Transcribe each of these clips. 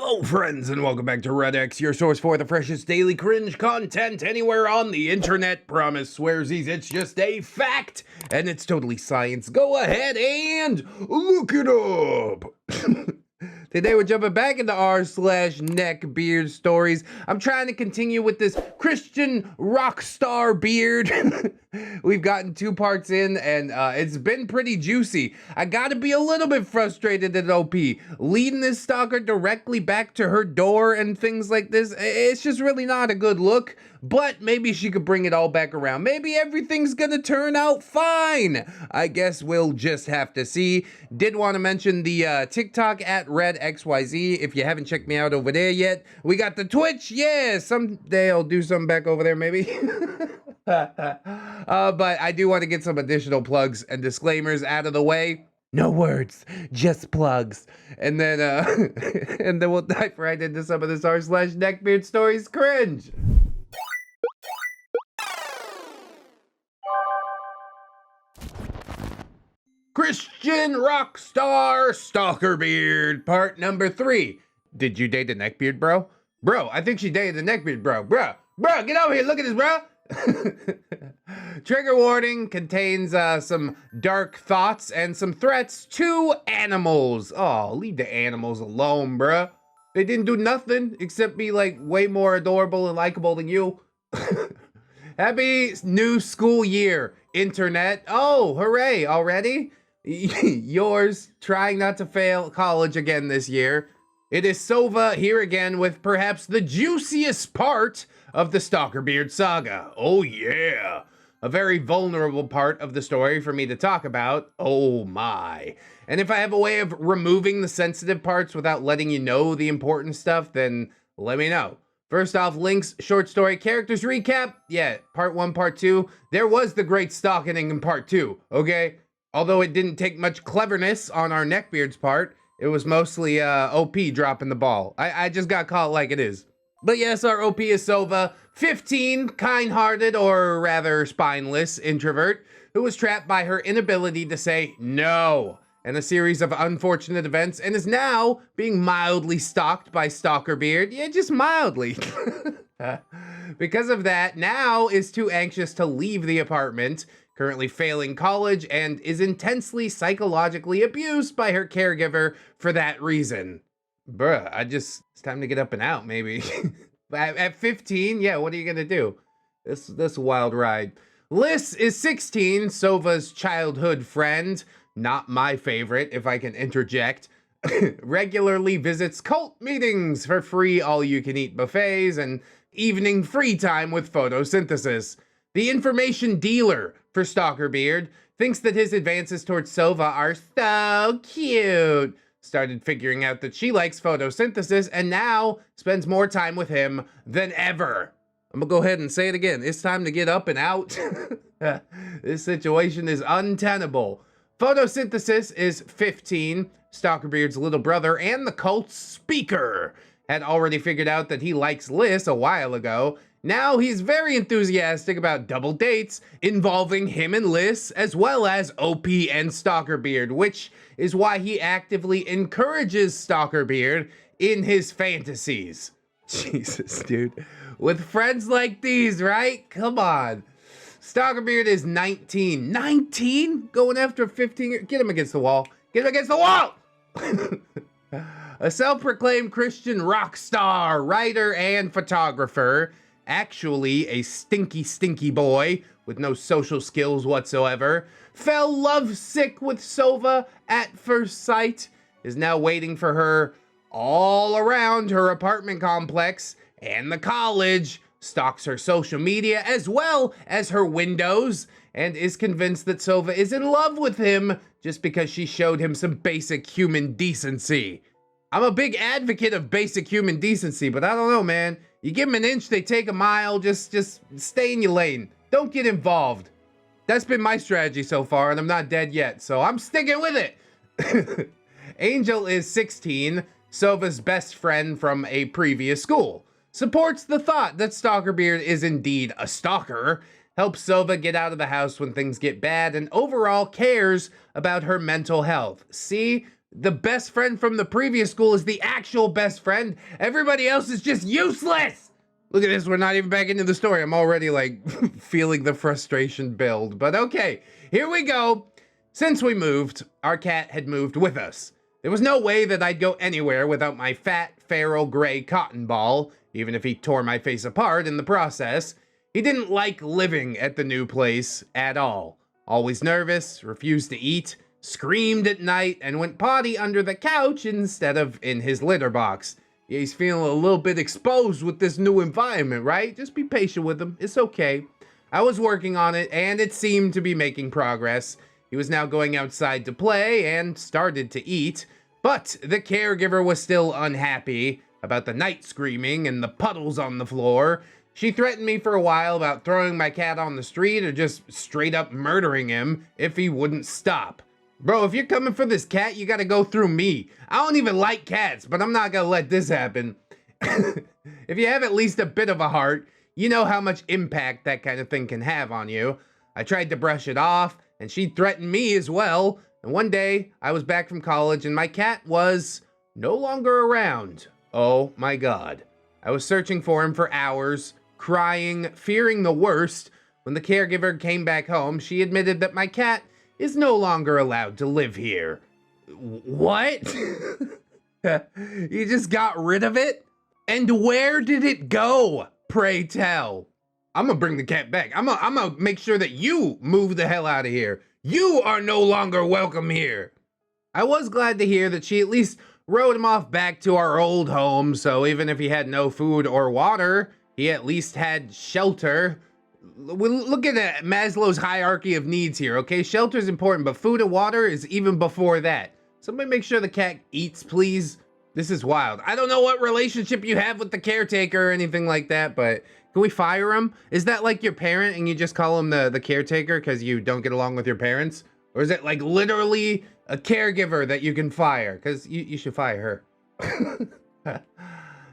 Hello friends and welcome back to ReddX, your source for the freshest daily cringe content anywhere on the internet. Promise swearsies, it's just a fact and it's totally science. Go ahead and look it up. Today we're jumping back into r/neckbeardstories. I'm trying to continue with this Christian rock star beard. We've gotten 2 parts in and it's been pretty juicy. I gotta be a little bit frustrated at OP. Leading this stalker directly back to her door and things like this, it's just really not a good look. But maybe she could bring it all back around. Maybe everything's gonna turn out fine. I guess we'll just have to see. Did want to mention the TikTok at ReddXYZ. If you haven't checked me out over there yet, we got the Twitch. Yeah, someday I'll do something back over there maybe. But I do want to get some additional plugs and disclaimers out of the way. No words, just plugs. And then and then we'll dive right into some of this r/neckbeardstories cringe. Christian rock star Stalkerbeard, part number 3. Did you date a neckbeard, bro? Bro, I think she dated a neckbeard, bro. Bro, get over here. Look at this, bro. Trigger warning contains some dark thoughts and some threats to animals. Oh, leave the animals alone, bruh. They didn't do nothing except be like way more adorable and likable than you. Happy new school year, internet. Oh, hooray, already? Yours, trying not to fail college again this year. It is Sova here again with perhaps the juiciest part of the Stalkerbeard saga. Oh yeah, a very vulnerable part of the story for me to talk about. Oh my. And if I have a way of removing the sensitive parts without letting you know the important stuff, then let me know. First off, links, short story, characters recap. Yeah, part 1, part 2. There was the great stalking in part 2, okay? Although it didn't take much cleverness on our Neckbeards part, it was mostly OP dropping the ball. I just got caught like it is. But yes, our OP is Sova, 15, kind-hearted or rather spineless introvert who was trapped by her inability to say no and a series of unfortunate events and is now being mildly stalked by Stalkerbeard. Yeah, just mildly. Because of that, now is too anxious to leave the apartment, currently failing college, and is intensely psychologically abused by her caregiver for that reason. Bruh, it's time to get up and out, maybe. At 15, yeah, what are you gonna do? This wild ride. Liz is 16, Sova's childhood friend, not my favorite, if I can interject, regularly visits cult meetings for free all-you-can-eat buffets and evening free time with photosynthesis. The information dealer for Stalkerbeard thinks that his advances towards Sova are so cute. Started figuring out that she likes photosynthesis and now spends more time with him than ever. I'm gonna go ahead and say it again. It's time to get up and out. This situation is untenable. Photosynthesis is 15, Stalkerbeard's little brother and the cult's speaker. Had already figured out that he likes Liz a while ago. Now he's very enthusiastic about double dates involving him and Liz, as well as OP and Stalkerbeard, which is why he actively encourages Stalkerbeard in his fantasies. Jesus, dude. With friends like these, right? Come on. Stalkerbeard is 19. 19? Going after a 15? Get him against the wall. Get him against the wall! A self-proclaimed Christian rock star, writer, and photographer. Actually a stinky boy with no social skills whatsoever, fell lovesick with Sova at first sight, is now waiting for her all around her apartment complex and the college, stalks her social media as well as her windows, and is convinced that Sova is in love with him just because she showed him some basic human decency. I'm a big advocate of basic human decency, but I don't know, man. You give them an inch, they take a mile. Just stay in your lane. Don't get involved. That's been my strategy so far, and I'm not dead yet, so I'm sticking with it. Angel is 16, Sova's best friend from a previous school. Supports the thought that Stalkerbeard is indeed a stalker, helps Sova get out of the house when things get bad, and overall cares about her mental health. See? The best friend from the previous school is the actual best friend. Everybody else is just useless. Look at this, we're not even back into the story. I'm already like feeling the frustration build, but okay, here we go. Since we moved, our cat had moved with us. There was no way that I'd go anywhere without my fat, feral, gray cotton ball, even if he tore my face apart in the process. He didn't like living at the new place at all. Always nervous, refused to eat, screamed at night, and went potty under the couch instead of in his litter box. Yeah, he's feeling a little bit exposed with this new environment, right? Just be patient with him. It's okay. I was working on it, and it seemed to be making progress. He was now going outside to play and started to eat, but the caregiver was still unhappy about the night screaming and the puddles on the floor. She threatened me for a while about throwing my cat on the street or just straight up murdering him if he wouldn't stop. Bro, if you're coming for this cat, you gotta go through me. I don't even like cats, but I'm not gonna let this happen. If you have at least a bit of a heart, you know how much impact that kind of thing can have on you. I tried to brush it off, and she threatened me as well. And one day, I was back from college, and my cat was no longer around. Oh my God. I was searching for him for hours, crying, fearing the worst. When the caregiver came back home, she admitted that my cat is no longer allowed to live here. What? You just got rid of it? And where did it go, pray tell? I'm gonna bring the cat back. I'm gonna make sure that you move the hell out of here. You are no longer welcome here. I was glad to hear that she at least rode him off back to our old home, so even if he had no food or water, he at least had shelter. Look at that Maslow's hierarchy of needs here, okay? Shelter is important, but food and water is even before that. Somebody make sure the cat eats, please. This is wild. I don't know what relationship you have with the caretaker or anything like that, but can we fire him? Is that like your parent and you just call him the caretaker because you don't get along with your parents? Or is it like literally a caregiver that you can fire? Because you should fire her.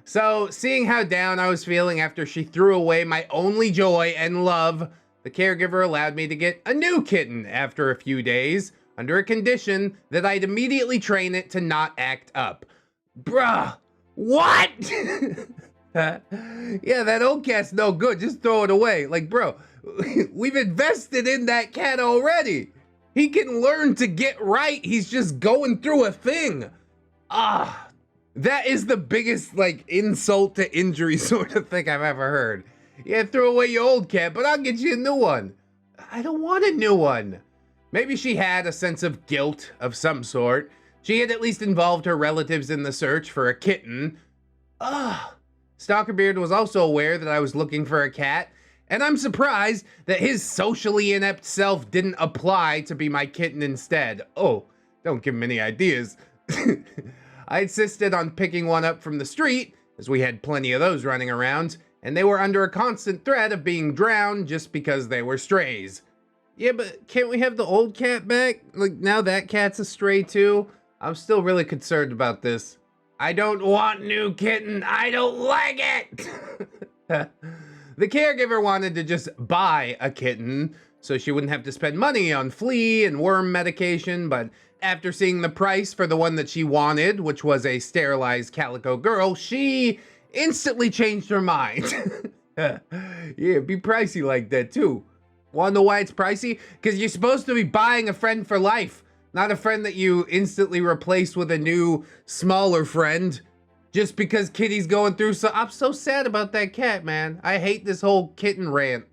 So, seeing how down I was feeling after she threw away my only joy and love, the caregiver allowed me to get a new kitten after a few days, under a condition that I'd immediately train it to not act up. Bruh, what? Yeah, that old cat's no good, just throw it away. Like, bro, we've invested in that cat already. He can learn to get right, he's just going through a thing. That is the biggest, like, insult to injury sort of thing I've ever heard. Yeah, throw away your old cat, but I'll get you a new one. I don't want a new one. Maybe she had a sense of guilt of some sort. She had at least involved her relatives in the search for a kitten. Stalkerbeard was also aware that I was looking for a cat, and I'm surprised that his socially inept self didn't apply to be my kitten instead. Oh, don't give him any ideas. I insisted on picking one up from the street, as we had plenty of those running around, and they were under a constant threat of being drowned just because they were strays. Yeah, but can't we have the old cat back? Like, now that cat's a stray too? I'm still really concerned about this. I don't want new kitten, I don't like it! The caregiver wanted to just buy a kitten, so she wouldn't have to spend money on flea and worm medication, but after seeing the price for the one that she wanted, which was a sterilized calico girl, she instantly changed her mind. Yeah, it'd be pricey like that too. Wanna know why it's pricey? Because you're supposed to be buying a friend for life, not a friend that you instantly replace with a new, smaller friend. Just because Kitty's going through so... I'm so sad about that cat, man. I hate this whole kitten rant.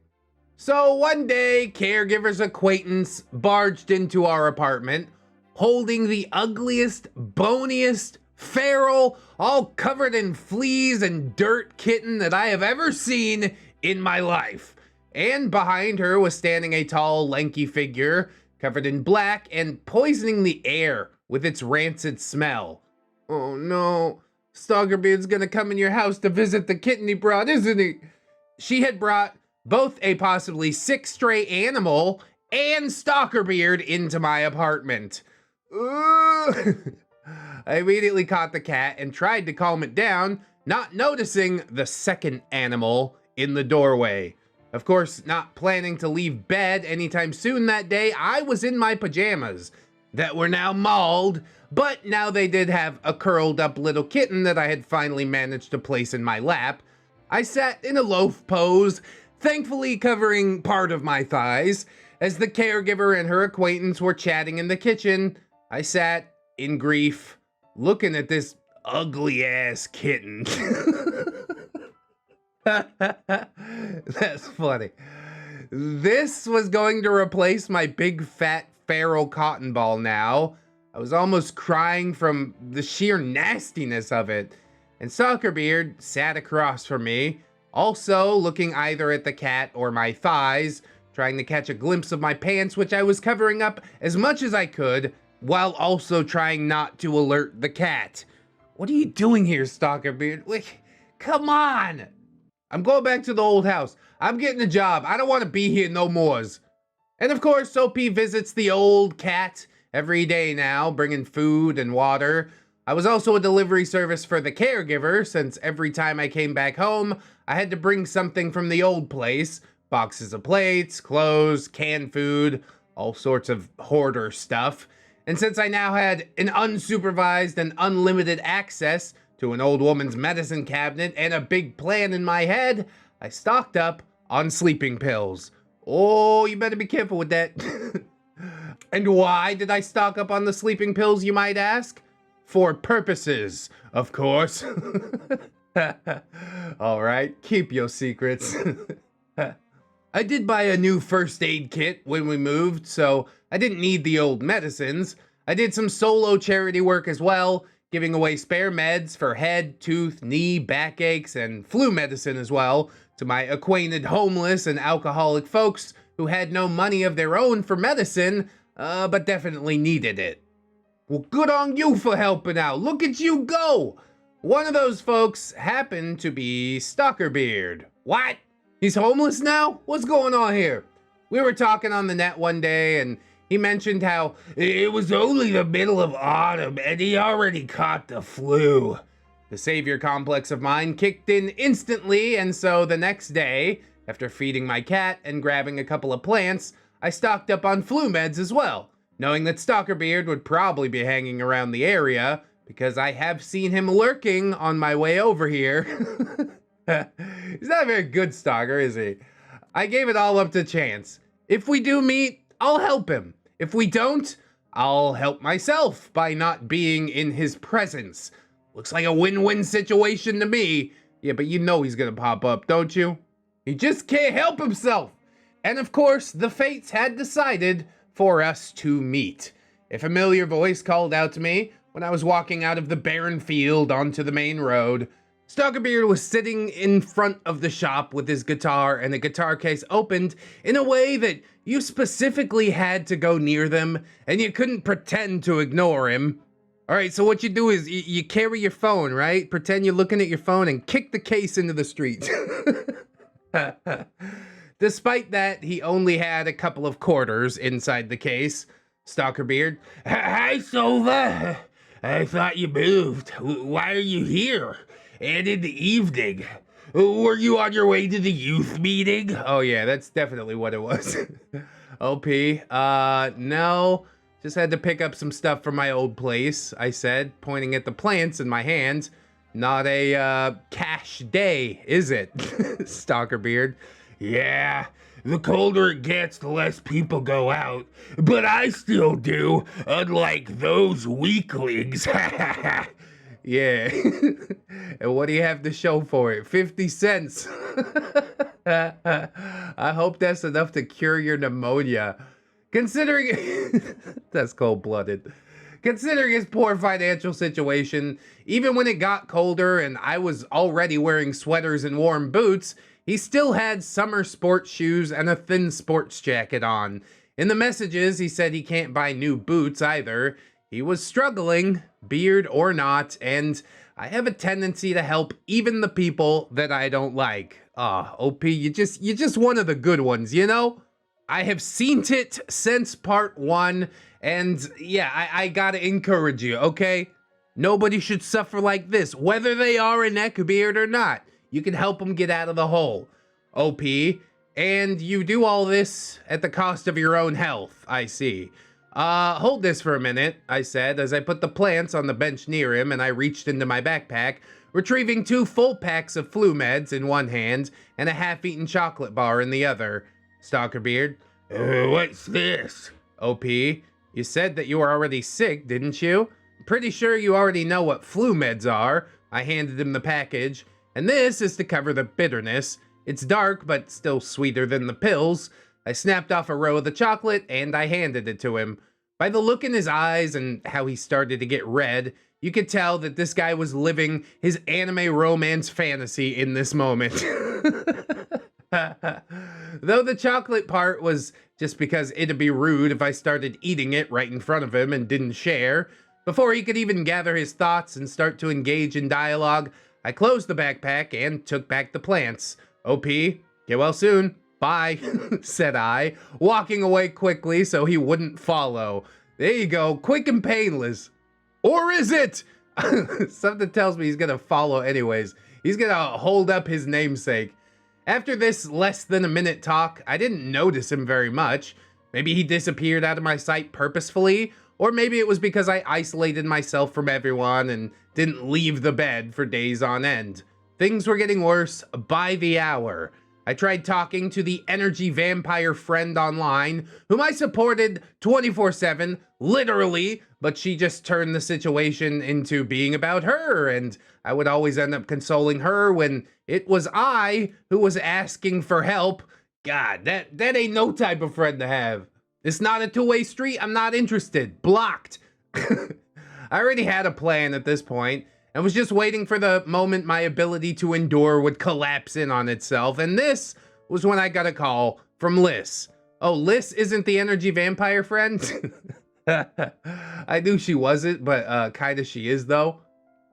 So one day, caregiver's acquaintance barged into our apartment, holding the ugliest, boniest, feral, all covered in fleas and dirt kitten that I have ever seen in my life. And behind her was standing a tall, lanky figure, covered in black and poisoning the air with its rancid smell. Oh no, Stalkerbeard's gonna come in your house to visit the kitten he brought, isn't he? She had brought both a possibly sick stray animal and Stalkerbeard into my apartment. I immediately caught the cat and tried to calm it down, not noticing the second animal in the doorway. Of course, not planning to leave bed anytime soon that day, I was in my pajamas that were now mauled But now they did have a curled up little kitten that I had finally managed to place in my lap. I sat in a loaf pose, thankfully covering part of my thighs. As the caregiver and her acquaintance were chatting in the kitchen, I sat in grief, looking at this ugly ass kitten. That's funny. This was going to replace my big fat feral cotton ball now. I was almost crying from the sheer nastiness of it. And Stalkerbeard sat across from me, also looking either at the cat or my thighs, trying to catch a glimpse of my pants, which I was covering up as much as I could, while also trying not to alert the cat. What are you doing here, Stalkerbeard? Like, come on! I'm going back to the old house. I'm getting a job. I don't want to be here no mores. And of course, OP visits the old cat every day now, bringing food and water. I was also a delivery service for the caregiver, since every time I came back home, I had to bring something from the old place. Boxes of plates, clothes, canned food, all sorts of hoarder stuff. And since I now had an unsupervised and unlimited access to an old woman's medicine cabinet and a big plan in my head, I stocked up on sleeping pills. Oh, you better be careful with that. And why did I stock up on the sleeping pills, you might ask? For purposes, of course. All right, keep your secrets. I did buy a new first aid kit when we moved, so I didn't need the old medicines. I did some solo charity work as well, giving away spare meds for head, tooth, knee, backaches, and flu medicine as well to my acquainted homeless and alcoholic folks who had no money of their own for medicine, but definitely needed it. Well, good on you for helping out. Look at you go. One of those folks happened to be Stalkerbeard. What? He's homeless now? What's going on here? We were talking on the net one day, and he mentioned how it was only the middle of autumn and he already caught the flu. The savior complex of mine kicked in instantly, and so the next day, after feeding my cat and grabbing a couple of plants, I stocked up on flu meds as well, knowing that Stalkerbeard would probably be hanging around the area because I have seen him lurking on my way over here. He's not a very good stalker, is he? I gave it all up to chance. If we do meet, I'll help him. If we don't, I'll help myself by not being in his presence. Looks like a win-win situation to me. Yeah, but you know he's gonna pop up, don't you? He just can't help himself. And of course, the fates had decided for us to meet. A familiar voice called out to me when I was walking out of the barren field onto the main road. Stalkerbeard was sitting in front of the shop with his guitar and the guitar case opened in a way that you specifically had to go near them and you couldn't pretend to ignore him. All right, so what you do is you carry your phone, right? Pretend you're looking at your phone and kick the case into the street. Despite that, he only had a couple of quarters inside the case. Stalkerbeard, hi, Sova. I thought you moved. Why are you here? And in the evening, were you on your way to the youth meeting? Oh yeah, that's definitely what it was. OP, no, just had to pick up some stuff from my old place, I said, pointing at the plants in my hands. Not a, cash day, is it? Stalkerbeard, yeah, the colder it gets, the less people go out, but I still do, unlike those weaklings. Yeah. And what do you have to show for it? 50 cents. I hope that's enough to cure your pneumonia. Considering that's cold-blooded. Considering his poor financial situation, even when it got colder and I was already wearing sweaters and warm boots, he still had summer sports shoes and a thin sports jacket on. In the messages, he said he can't buy new boots either. He was struggling, beard or not, and I have a tendency to help even the people that I don't like. OP, you're just one of the good ones, you know? I have seen it since part 1, and yeah, I gotta encourage you, okay? Nobody should suffer like this, whether they are a neckbeard or not. You can help them get out of the hole, OP. And you do all this at the cost of your own health, I see. Hold this for a minute, I said as I put the plants on the bench near him and I reached into my backpack, retrieving 2 full packs of flu meds in one hand and a half-eaten chocolate bar in the other. Stalkerbeard, what's this? OP, you said that you were already sick, didn't you? Pretty sure you already know what flu meds are. I handed him the package, and this is to cover the bitterness. It's dark, but still sweeter than the pills. I snapped off a row of the chocolate, and I handed it to him. By the look in his eyes and how he started to get red, you could tell that this guy was living his anime romance fantasy in this moment. Though the chocolate part was just because it'd be rude if I started eating it right in front of him and didn't share. Before he could even gather his thoughts and start to engage in dialogue, I closed the backpack and took back the plants. OP, get well soon. Bye, said I, walking away quickly so he wouldn't follow. There you go, quick and painless. Or is it? Something tells me he's gonna follow anyways. He's gonna hold up his namesake. After this less than a minute talk, I didn't notice him very much. Maybe he disappeared out of my sight purposefully, or maybe it was because I isolated myself from everyone and didn't leave the bed for days on end. Things were getting worse by the hour. I tried talking to the energy vampire friend online, whom I supported 24/7, literally, but she just turned the situation into being about her, and I would always end up consoling her when it was I who was asking for help. God, that ain't no type of friend to have. It's not a two-way street. I'm not interested. Blocked. I already had a plan at this point. I was just waiting for the moment my ability to endure would collapse in on itself, and this was when I got a call from Liz. Oh, Liz isn't the energy vampire friend? I knew she wasn't, but kinda she is though.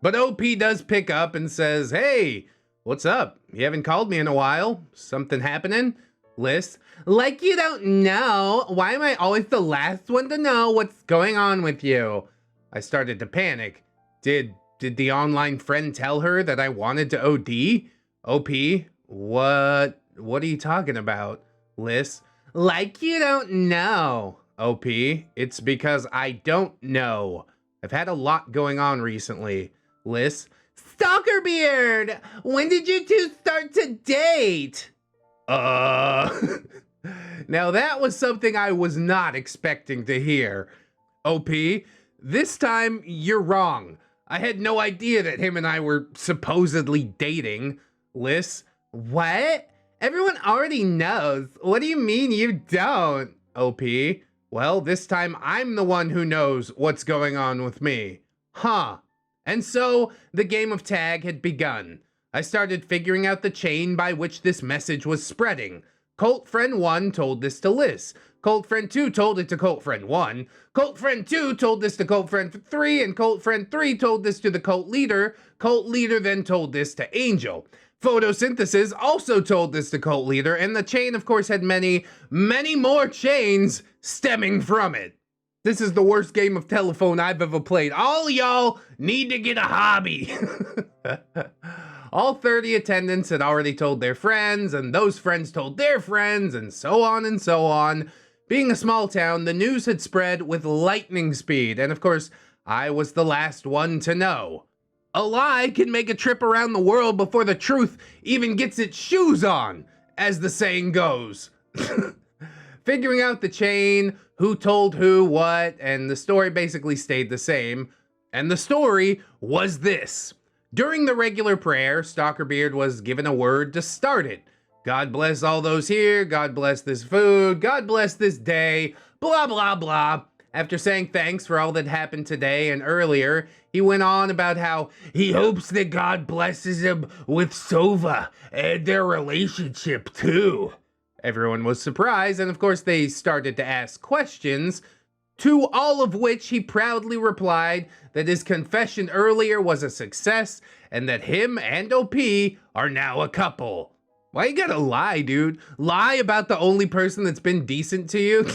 But OP does pick up and says, hey, what's up? You haven't called me in a while. Something happening? Liz, like you don't know. Why am I always the last one to know what's going on with you? I started to panic. Did the online friend tell her that I wanted to OD? OP, what are you talking about? Liz, like you don't know. OP, it's because I don't know. I've had a lot going on recently. Liz, Stalkerbeard, when did you two start to date? Now that was something I was not expecting to hear. OP, this time you're wrong. I had no idea that him and I were supposedly dating. Liz, what? Everyone already knows. What do you mean you don't? OP, well, this time I'm the one who knows what's going on with me. Huh. And so the game of tag had begun. I started figuring out the chain by which this message was spreading. Cult Friend 1 told this to Liz. Cult Friend 2 told it to Cult Friend 1. Cult Friend 2 told this to Cult Friend 3, and Cult Friend 3 told this to the Cult Leader. Cult Leader then told this to Angel. Photosynthesis also told this to Cult Leader, and the chain, of course, had many, many more chains stemming from it. This is the worst game of telephone I've ever played. All y'all need to get a hobby. All 30 attendants had already told their friends, and those friends told their friends, and so on and so on. Being a small town, the news had spread with lightning speed, and of course, I was the last one to know. A lie can make a trip around the world before the truth even gets its shoes on, as the saying goes. Figuring out the chain, who told who what, and the story basically stayed the same. And the story was this. During the regular prayer, Stalkerbeard was given a word to start it. God bless all those here, God bless this food, God bless this day, blah blah blah. After saying thanks for all that happened today and earlier, he went on about how he hopes that God blesses him with Sova and their relationship too. Everyone was surprised, and of course they started to ask questions, to all of which he proudly replied that his confession earlier was a success and that him and OP are now a couple. Why you gotta lie, dude? Lie about the only person that's been decent to you?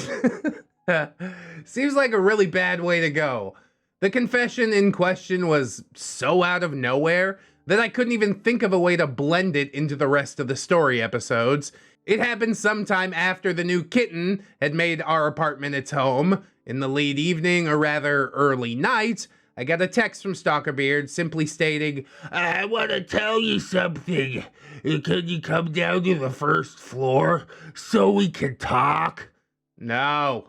Seems like a really bad way to go. The confession in question was so out of nowhere that I couldn't even think of a way to blend it into the rest of the story episodes. It happened sometime after the new kitten had made our apartment its home. In the late evening, or rather early night, I got a text from Stalkerbeard simply stating, I want to tell you something. Can you come down to the first floor so we can talk? No.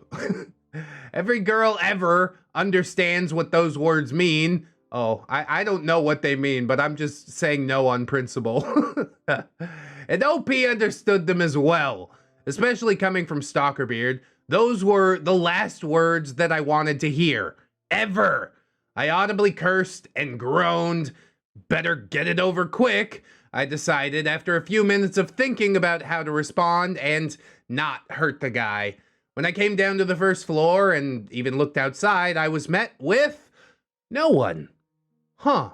Every girl ever understands what those words mean. Oh, I don't know what they mean, but I'm just saying no on principle. And OP understood them as well, especially coming from Stalkerbeard. Those were the last words that I wanted to hear. Ever. I audibly cursed and groaned. Better get it over quick, I decided after a few minutes of thinking about how to respond and not hurt the guy. When I came down to the first floor and even looked outside, I was met with no one. Huh.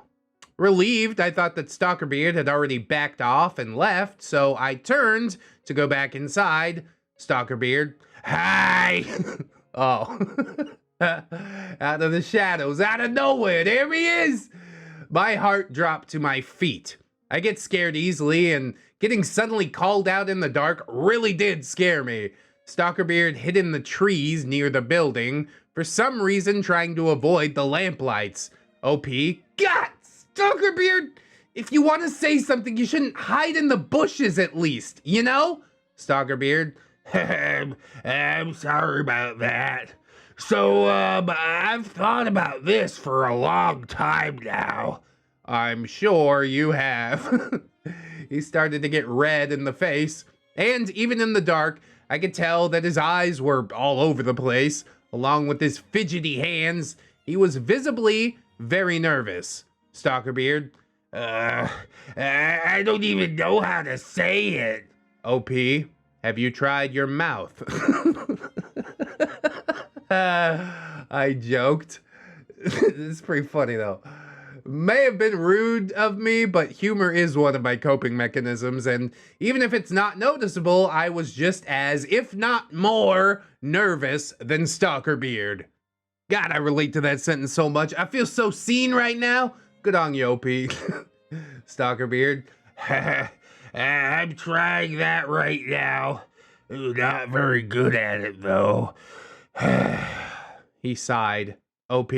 Relieved, I thought that Stalkerbeard had already backed off and left, so I turned to go back inside. Stalkerbeard, hi! Oh. Out of the shadows, out of nowhere, there he is! My heart dropped to my feet. I get scared easily, and getting suddenly called out in the dark really did scare me. Stalkerbeard hid in the trees near the building, for some reason trying to avoid the lamplights. OP, God, Stalkerbeard, if you want to say something, you shouldn't hide in the bushes at least, you know? Stalkerbeard, I'm sorry about that. So, I've thought about this for a long time now. I'm sure you have. He started to get red in the face, and even in the dark, I could tell that his eyes were all over the place, along with his fidgety hands. He was visibly very nervous. Stalkerbeard, I don't even know how to say it. OP, have you tried your mouth? I joked. This is pretty funny though. May have been rude of me, but humor is one of my coping mechanisms, and even if it's not noticeable, I was just as, if not more, nervous than Stalkerbeard. God, I relate to that sentence so much. I feel so seen right now. Good on you, OP. Stalkerbeard. I'm trying that right now. Not very good at it, though. He sighed. OP,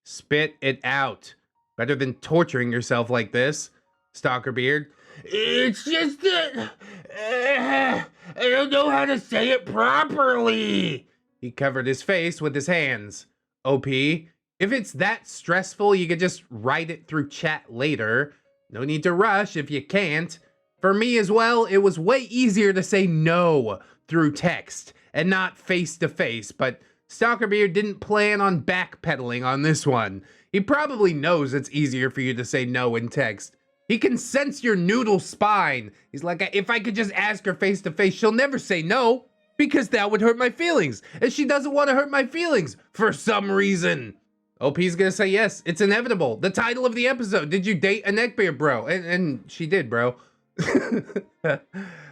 spit it out. Better than torturing yourself like this. Stalkerbeard. It's just that I don't know how to say it properly. He covered his face with his hands. OP, if it's that stressful, you could just write it through chat later. No need to rush if you can't. For me as well, it was way easier to say no through text and not face to face, but Stalkerbeard didn't plan on backpedaling on this one. He probably knows it's easier for you to say no in text. He can sense your noodle spine. He's like, if I could just ask her face to face, she'll never say no, because that would hurt my feelings. And she doesn't want to hurt my feelings for some reason. OP's gonna say yes, it's inevitable. The title of the episode, did you date a neckbeard, bro? And she did, bro.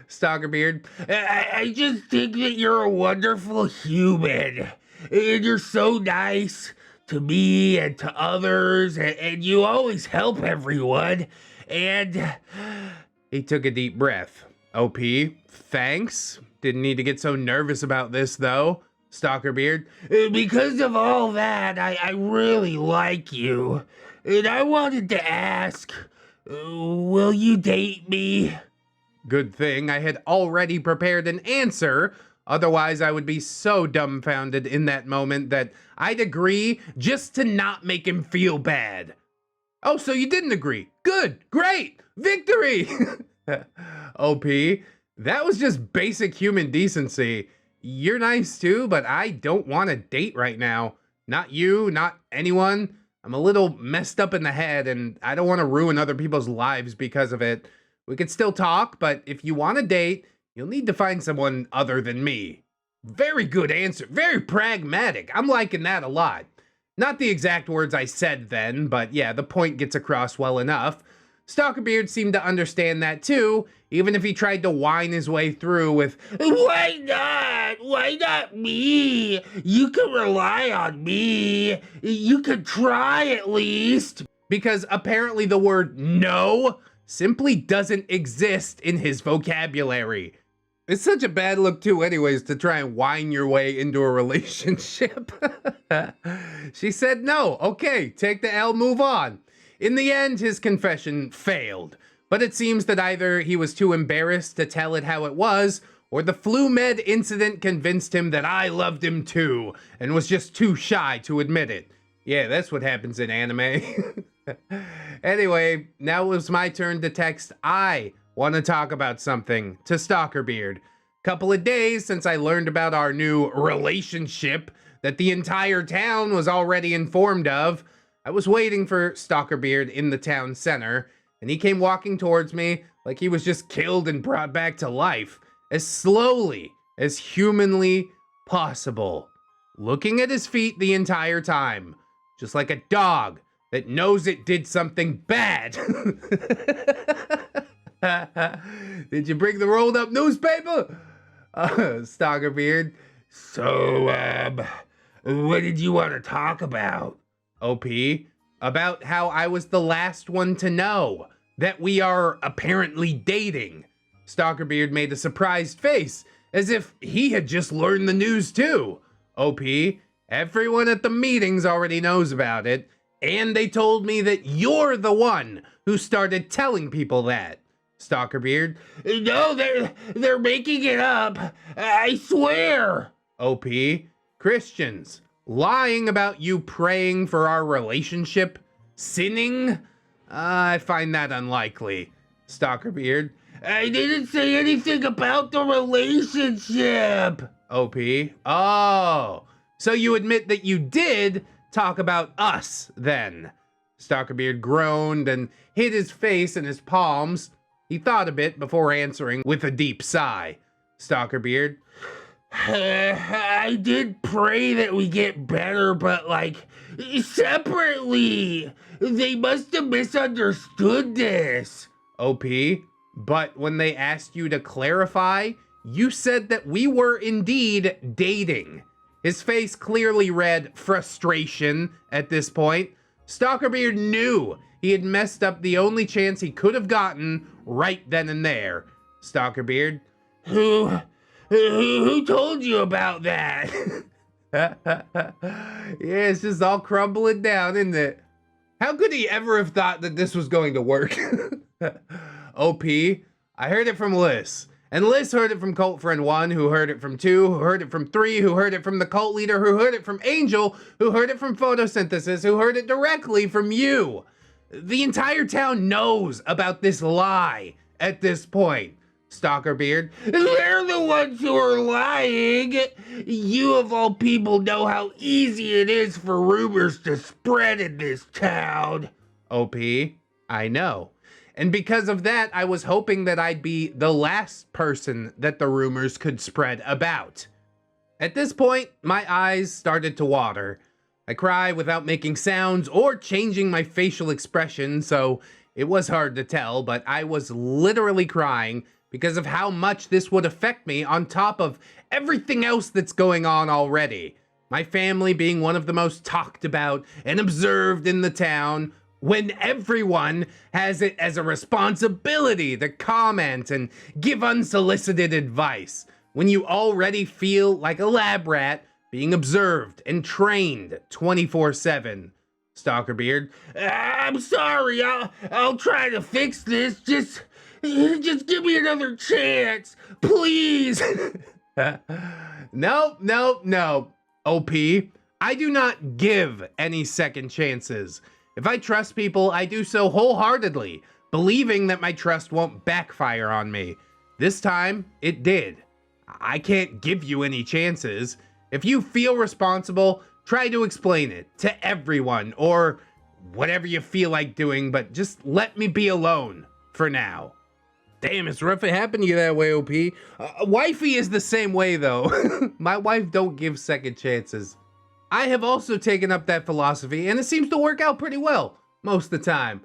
Stalkerbeard. I just think that you're a wonderful human. And you're so nice to me and to others, and you always help everyone, and... He took a deep breath. OP, thanks. Didn't need to get so nervous about this, though. Stalkerbeard. Because of all that, I really like you, and I wanted to ask, will you date me? Good thing I had already prepared an answer. Otherwise, I would be so dumbfounded in that moment that I'd agree just to not make him feel bad. Oh, so you didn't agree. Good, great, victory! OP, that was just basic human decency. You're nice too, but I don't want to date right now. Not you, not anyone. I'm a little messed up in the head and I don't want to ruin other people's lives because of it. We could still talk, but if you want to date, you'll need to find someone other than me. Very good answer. Very pragmatic. I'm liking that a lot. Not the exact words I said then, but yeah, the point gets across well enough. Stalkerbeard seemed to understand that too, even if he tried to whine his way through with, Why not? Why not me? You can rely on me. You could try at least. Because apparently the word no simply doesn't exist in his vocabulary. It's such a bad look too anyways to try and whine your way into a relationship. She said no. Okay, take the L, move on. In the end, his confession failed. But it seems that either he was too embarrassed to tell it how it was, or the flu med incident convinced him that I loved him too, and was just too shy to admit it. Yeah, that's what happens in anime. Anyway, now it was my turn to text I want to talk about something to Stalkerbeard. Couple of days since I learned about our new relationship that the entire town was already informed of. I was waiting for Stalkerbeard in the town center, and he came walking towards me like he was just killed and brought back to life, as slowly as humanly possible, looking at his feet the entire time, just like a dog that knows it did something bad. Did you bring the rolled up newspaper? Stalkerbeard. So, what did you want to talk about? OP, about how I was the last one to know that we are apparently dating. Stalkerbeard made a surprised face, as if he had just learned the news too. OP, everyone at the meetings already knows about it, and they told me that you're the one who started telling people that. Stalkerbeard. No, they're making it up. I swear. OP, Christians, lying about you praying for our relationship, sinning? I find that unlikely. Stalkerbeard. I didn't say anything about the relationship. OP. Oh, so you admit that you did talk about us, then. Stalkerbeard groaned and hid his face in his palms. He thought a bit before answering with a deep sigh. Stalkerbeard. I did pray that we get better, but like, separately. They must have misunderstood this. OP. But when they asked you to clarify, you said that we were indeed dating. His face clearly read frustration at this point. Stalkerbeard knew he had messed up the only chance he could have gotten right then and there. Stalkerbeard. Who told you about that? Yeah, it's just all crumbling down, isn't it? How could he ever have thought that this was going to work? OP, I heard it from Liz. And Liz heard it from Cult Friend 1, who heard it from 2, who heard it from 3, who heard it from the cult leader, who heard it from Angel, who heard it from Photosynthesis, who heard it directly from you. The entire town knows about this lie at this point. Stalkerbeard. They're the ones who are lying. You of all people know how easy it is for rumors to spread in this town. OP, I know. And because of that, I was hoping that I'd be the last person that the rumors could spread about. At this point, my eyes started to water. I cry without making sounds or changing my facial expression, so it was hard to tell, but I was literally crying because of how much this would affect me on top of everything else that's going on already. My family being one of the most talked about and observed in the town, when everyone has it as a responsibility to comment and give unsolicited advice, when you already feel like a lab rat being observed and trained 24/7. Stalkerbeard. I'm sorry, I'll try to fix this. Just give me another chance, please. No. OP, I do not give any second chances. If I trust people, I do so wholeheartedly, believing that my trust won't backfire on me. This time, it did. I can't give you any chances. If you feel responsible, try to explain it to everyone, or whatever you feel like doing, but just let me be alone for now. Damn, it's rough it happened to you that way, OP. Wifey is the same way, though. My wife don't give second chances. I have also taken up that philosophy, and it seems to work out pretty well, most of the time.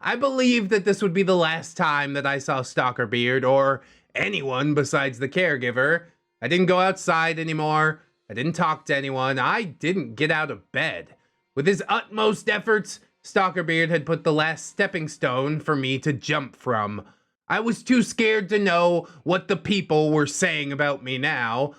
I believe that this would be the last time that I saw Stalkerbeard, or anyone besides the caregiver. I didn't go outside anymore. I didn't talk to anyone. I didn't get out of bed. With his utmost efforts, Stalkerbeard had put the last stepping stone for me to jump from. I was too scared to know what the people were saying about me now.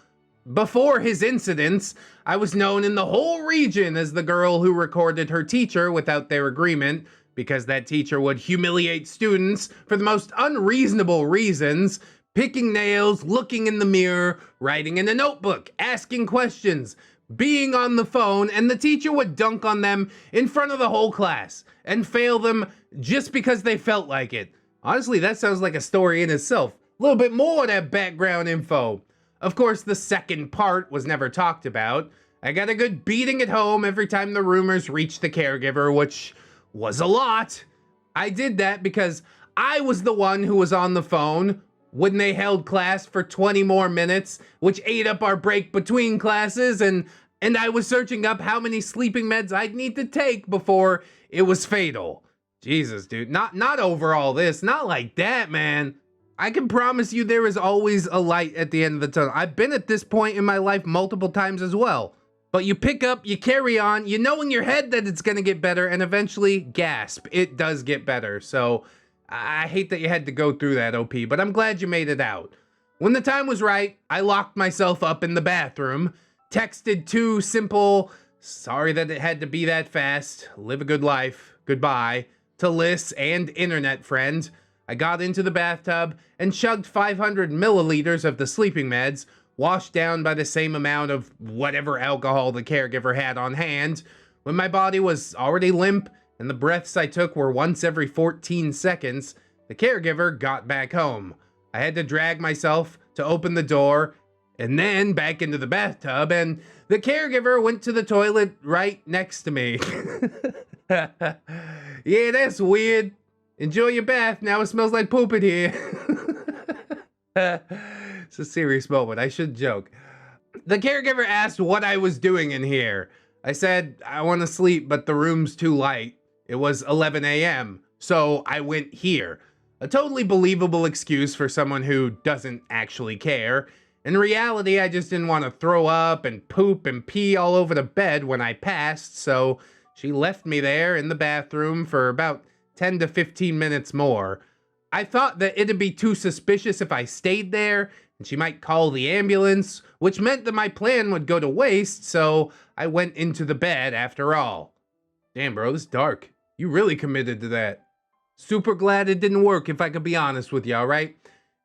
Before his incidents, I was known in the whole region as the girl who recorded her teacher without their agreement, because that teacher would humiliate students for the most unreasonable reasons, picking nails, looking in the mirror, writing in a notebook, asking questions, being on the phone, and the teacher would dunk on them in front of the whole class and fail them just because they felt like it. Honestly, that sounds like a story in itself. A little bit more of that background info. Of course, the second part was never talked about. I got a good beating at home every time the rumors reached the caregiver, which was a lot. I did that because I was the one who was on the phone when they held class for 20 more minutes, which ate up our break between classes, and I was searching up how many sleeping meds I'd need to take before it was fatal. Jesus, dude, not over all this, not like that, man. I can promise you there is always a light at the end of the tunnel. I've been at this point in my life multiple times as well. But you pick up, you carry on, you know in your head that it's gonna get better, and eventually, gasp, it does get better. So, I hate that you had to go through that, OP, but I'm glad you made it out. When the time was right, I locked myself up in the bathroom, texted two simple, sorry that it had to be that fast, live a good life, goodbye, to Liz and internet friend. I got into the bathtub and chugged 500 milliliters of the sleeping meds, washed down by the same amount of whatever alcohol the caregiver had on hand. When my body was already limp and the breaths I took were once every 14 seconds, the caregiver got back home. I had to drag myself to open the door and then back into the bathtub, and the caregiver went to the toilet right next to me. Yeah, that's weird. Enjoy your bath. Now it smells like poop in here. It's a serious moment. I should joke. The caregiver asked what I was doing in here. I said, I want to sleep, but the room's too light. It was 11 a.m., so I went here. A totally believable excuse for someone who doesn't actually care. In reality, I just didn't want to throw up and poop and pee all over the bed when I passed, so she left me there in the bathroom for about 10 to 15 minutes more. I thought that it'd be too suspicious if I stayed there, and she might call the ambulance, which meant that my plan would go to waste, so I went into the bed after all. Damn, bro, this is dark. You really committed to that. Super glad it didn't work, if I could be honest with you, alright?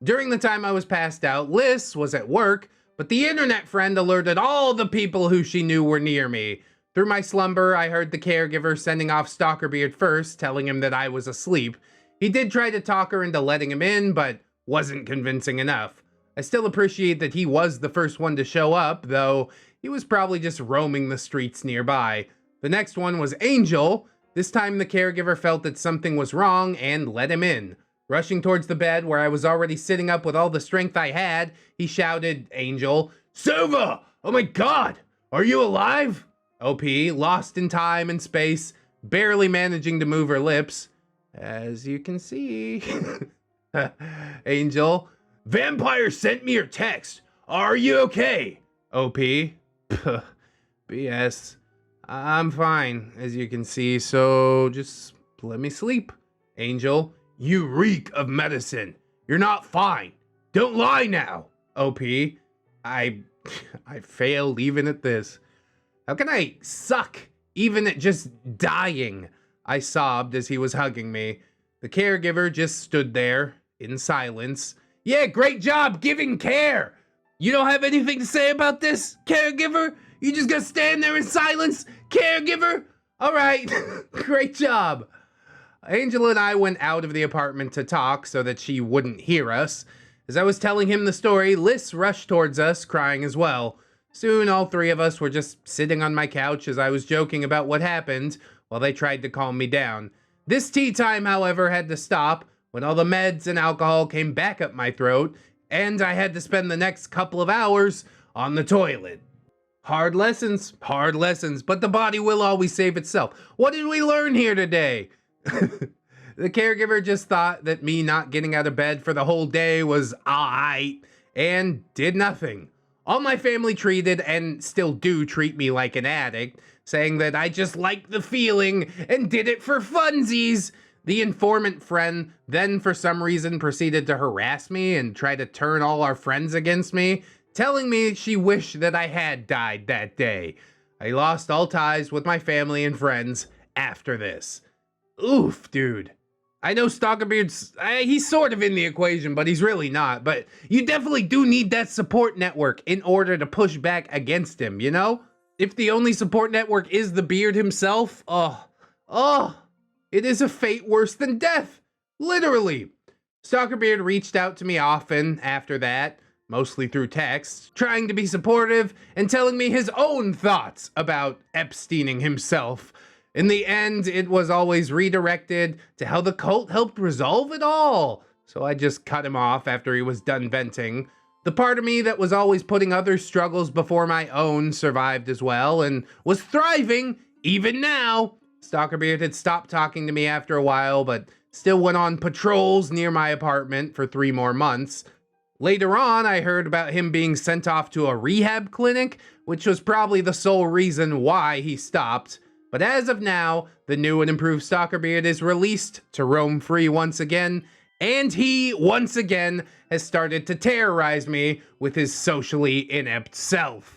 During the time I was passed out, Liz was at work, but the internet friend alerted all the people who she knew were near me. Through my slumber, I heard the caregiver sending off Stalkerbeard first, telling him that I was asleep. He did try to talk her into letting him in, but wasn't convincing enough. I still appreciate that he was the first one to show up, though he was probably just roaming the streets nearby. The next one was Angel. This time the caregiver felt that something was wrong and let him in. Rushing towards the bed where I was already sitting up with all the strength I had, he shouted, Angel, Silva! Oh my god! Are you alive? OP, lost in time and space, barely managing to move her lips. As you can see. Angel, Vampire sent me your text. Are you okay? OP, BS. I'm fine, as you can see, so just let me sleep. Angel, you reek of medicine. You're not fine. Don't lie now. OP, I failed even at this. How can I suck even at just dying? I sobbed as he was hugging me. The caregiver just stood there in silence. Yeah, great job giving care. You don't have anything to say about this, caregiver? You just gonna stand there in silence, caregiver? All right, great job. Angela and I went out of the apartment to talk so that she wouldn't hear us. As I was telling him the story, Liz rushed towards us, crying as well. Soon, all three of us were just sitting on my couch as I was joking about what happened while they tried to calm me down. This tea time, however, had to stop when all the meds and alcohol came back up my throat, and I had to spend the next couple of hours on the toilet. Hard lessons, but the body will always save itself. What did we learn here today? The caregiver just thought that me not getting out of bed for the whole day was alright, and did nothing. All my family treated, and still do treat me like an addict, saying that I just liked the feeling and did it for funsies. The informant friend then for some reason proceeded to harass me and try to turn all our friends against me, telling me she wished that I had died that day. I lost all ties with my family and friends after this. Oof, dude. I know Stalkerbeard's, he's sort of in the equation, but he's really not. But you definitely do need that support network in order to push back against him, you know? If the only support network is the beard himself, it is a fate worse than death. Literally. Stalkerbeard reached out to me often after that, mostly through text, trying to be supportive and telling me his own thoughts about Epsteining himself. In the end, it was always redirected to how the cult helped resolve it all. So I just cut him off after he was done venting. The part of me that was always putting other struggles before my own survived as well and was thriving even now. Stalkerbeard had stopped talking to me after a while, but still went on patrols near my apartment for 3 more months. Later on, I heard about him being sent off to a rehab clinic, which was probably the sole reason why he stopped. But as of now, the new and improved Stalkerbeard is released to roam free once again, and he, once again, has started to terrorize me with his socially inept self.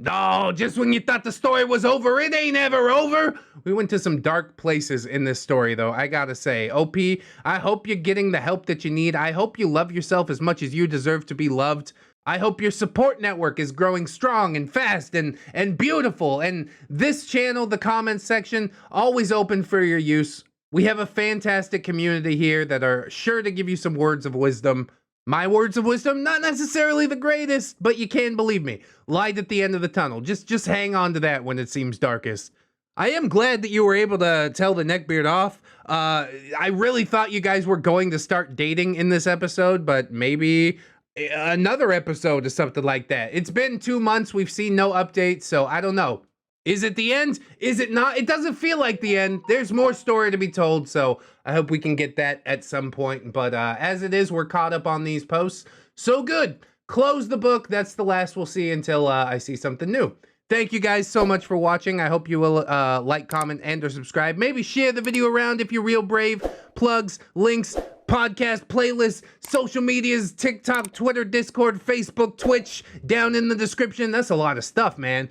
Oh, just when you thought the story was over, it ain't ever over! We went to some dark places in this story, though, I gotta say. OP, I hope you're getting the help that you need. I hope you love yourself as much as you deserve to be loved. I hope your support network is growing strong and fast and beautiful. And this channel, the comments section, always open for your use. We have a fantastic community here that are sure to give you some words of wisdom. My words of wisdom, not necessarily the greatest, but you can believe me. Light at the end of the tunnel. Just hang on to that when it seems darkest. I am glad that you were able to tell the neckbeard off. I really thought you guys were going to start dating in this episode, but maybe another episode or something like that. It's been 2 months. We've seen no updates, so I don't know. Is it the end? Is it not? It doesn't feel like the end. There's more story to be told, so I hope we can get that at some point. But as it is, we're caught up on these posts. So good. Close the book. That's the last we'll see until I see something new. Thank you guys so much for watching. I hope you will like, comment, and or subscribe. Maybe share the video around if you're real brave. Plugs, links, podcast, playlists, social medias, TikTok, Twitter, Discord, Facebook, Twitch, down in the description. That's a lot of stuff, man.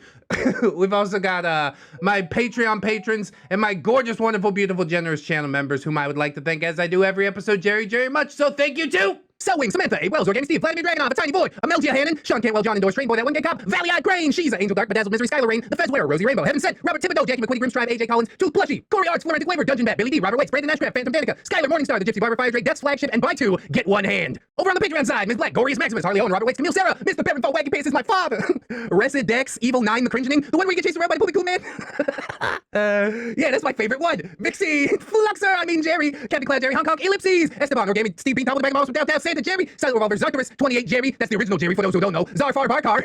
We've also got my Patreon patrons and my gorgeous, wonderful, beautiful, generous channel members whom I would like to thank as I do every episode very much. So thank you too. Selwing, Samantha, A. Wells, Organic Steve, Vladimir Dragonov, A Tiny Boy, Amelia Hannon, Sean Cantwell, John Endorse, Train Boy, That One Gay Cop, Valley Eyed Crane, She's Angel Dark, Bedazzled Misery, Skylar Rain, The Fez Wearer, Rosie Rainbow, Heaven Sent, Robert Thibodeau, Jackie McQuitty, Grimstribe, AJ Collins, Tooth Plushy, Corey Arts, Florentic Waver, Dungeon Bat, Billy D, Robert Waits, Brandon Ashcraft, Phantom Danica, Skylar Morningstar, The Gypsy Barber, Fire Drake, Death's Flagship, and buy 2, get 1 hand. Over on the Patreon side, Ms. Black, Gorius Maximus, Harley Owen, Robert Waits, Camille Sarah, Mr. Perrinfo, Waggy Pace is my father, Resid Dex, Evil 9, The Cringening, the one where you get chased around by the Poopy Cool Man. Yeah, that's my favorite one. Vixie, Fluxer, Jerry, Captain Cloud, Jerry, Hong Kong, Ellipses, Esteban, Orgami, Steve Bean, Tom, the Bag of Mouse from downtown Santa, Jerry, Silent Revolver, Zartarus, 28, Jerry, that's the original Jerry for those who don't know, Zarfar Barkar,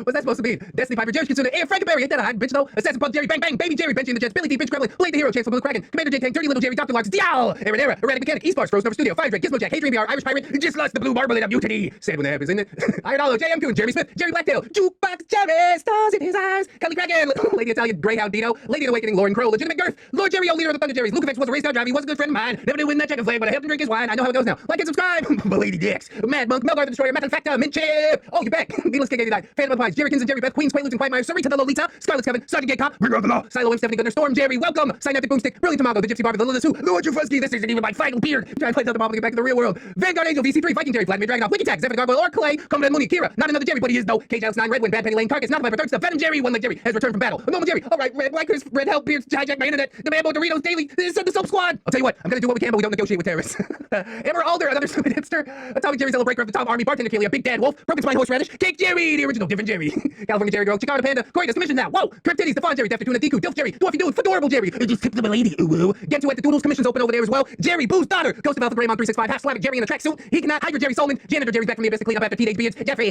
what's that supposed to be? Destiny Piper, Jerry Kitsune, Air Frankenberry, ain't that a hot bitch though? Assassin Punk, Jerry, Bang Bang, Baby Jerry, Benchy in the Jets, Billy D, Bitch Kremlin, Blade the Hero, Chancellor Blue Kraken, Commander J Tank, Dirty Little Jerry, Dr. Larks, Dial, Aaron Era, Erratic Mechanic, Esports, Frozen Over Studio, Fire Drake, Gizmo Jack, Hey Dream VR, Irish Pirate, Just Lost the Blue Marble in a Mutiny, sad when that happens, isn't it? Iron Hollow, JM Coon, Jeremy Smith, Jerry Blacktail, Jukebox Jerry, Stars in his eyes, Kelly Kraken, Lady Italian, Greyhound Dino, Lady in Awakening, Lauren Crow, Legitimate Girth, Lord Jerry, Leader of the Thunder Jerrys, Luke was a race car driver, he was a good friend of mine, never knew win that chicken flag, but I helped him drink his wine, I know how it goes now. Like and subscribe, Lady Dix, Mad Monk, Melgar the Destroyer, Metal Factor, Mint Chip, oh, you're back, Needless King 89, Phantom of the Pies, Jerry Kins and Jerry Beth, Queens, Quaaludes and Quagmire, Sarita the Lolita, Scarlet's Kevin, Sergeant Gay Cop, Bringer of the Law, Silo Imp, Stephanie Gunner, Storm, Jerry, welcome, Synaptic Boomstick, Brilliant Tomago, the Gypsy Barber, the Lilith Who, Lord Jufusky, this isn't even my final beard, trying to play the mob to get back to the real world, Vanguard Angel, VC3, Viking Jerry, Vladimir Dragonov, Wiki Tag, Zephyr Gargoyle, or Clay, Commandant Mooney, Kira, not another Jerry, but he is though, Cage Alex 9, Redwind, Bad Penny Lane, Carcass, not the Viper, Third Stuff, Venom Jerry, One Leg Jerry, has returned from battle, Normal Jerry, alright, Red Black Chris, Red Hell, Beards, hijack my internet, the Mambo, Doritos, Daily, send the Soap Squad, I'll tell you what, I'm gonna do what we can, but we don't negotiate with terrorists. Amber Alder, another stupid hipster, Atomic Jerry, Zello Breaker of the Tom Army, Bartender Kalia, Big Dad Wolf, Broken Spine Horseradish, Cake Jerry, the original Different Jerry, California Jerry Girl, Chicago Panda, Corey, the Commission now, whoa, Crypt Titties, Stefan Jerry, Def Tuna, Deku, Dilf Jerry, Dwarfy Dude, Fedorable Jerry, just tip to my lady, ooh, get to it, the Doodles Commission's open over there as well, Jerry, Boo's daughter, Ghost of Alpha Greymon 365, half Slavic Jerry in a tracksuit, he cannot, Hydra Jerry Solman, Janitor Jerry's back from the abyss to clean up after teenage beards, Jeffrey,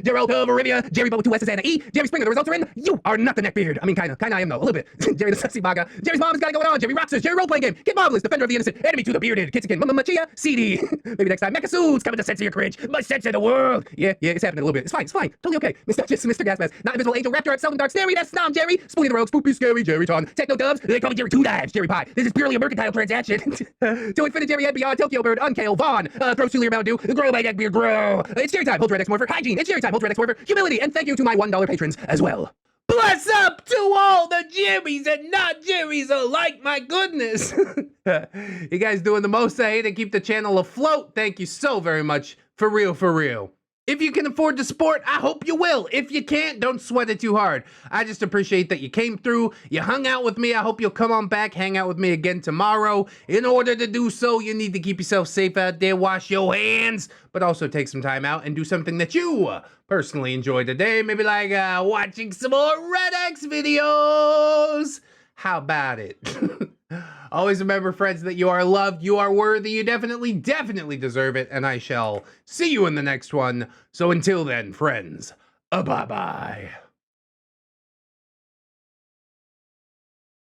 Gerald of Arivia, Jerry Bo with 2 S's and an E, Jerry Springer, the results are in, you are not the neckbeard, kinda I am though, a little bit, Jerry the Sexy Maga, Jerry's mom has got it going on, Jerry Roxers, Jerry Role Playing Game, Kid Marvelous, Defender of the Innocent, Enemy to the Bearded, Kitzikin, Mama Machia, CD, maybe next time. Mecha suits coming to censor your cringe. Must censor the world. Yeah, it's happening a little bit. It's fine. Totally okay. Mr. Gas Mask, Not Invisible Angel, Raptor, Self Dark, Scary, that's Snom, Jerry, Spoonie the Rogue, Spoopy, Scary, Jerry Ton, Techno Dubs, they call me Jerry 2 Lives, Jerry Pie. This is purely a mercantile transaction. To Infinite Jerry and Beyond, Tokyo Bird, Unkale, Vaughn, Throw Sulier Mountain Dew, Grow by Neckbeard, Grow. It's Jerry Time, Hold ReddX Morpher, Hygiene, it's Jerry Time, Hold ReddX Morpher, Humility, and thank you to my $1 patrons as well. Bless up to all the Jerrys and not Jerrys alike, my goodness. You guys doing the most I hate to keep the channel afloat. Thank you so very much. For real. If you can afford to support, I hope you will. If you can't, don't sweat it too hard. I just appreciate that you came through, you hung out with me. I hope you'll come on back, hang out with me again tomorrow. In order to do so, you need to keep yourself safe out there, wash your hands, but also take some time out and do something that you personally enjoy today. Maybe like watching some more ReddX videos. How about it? Always remember, friends, that you are loved, you are worthy, you definitely deserve it, and I shall see you in the next one. So until then, friends, bye-bye.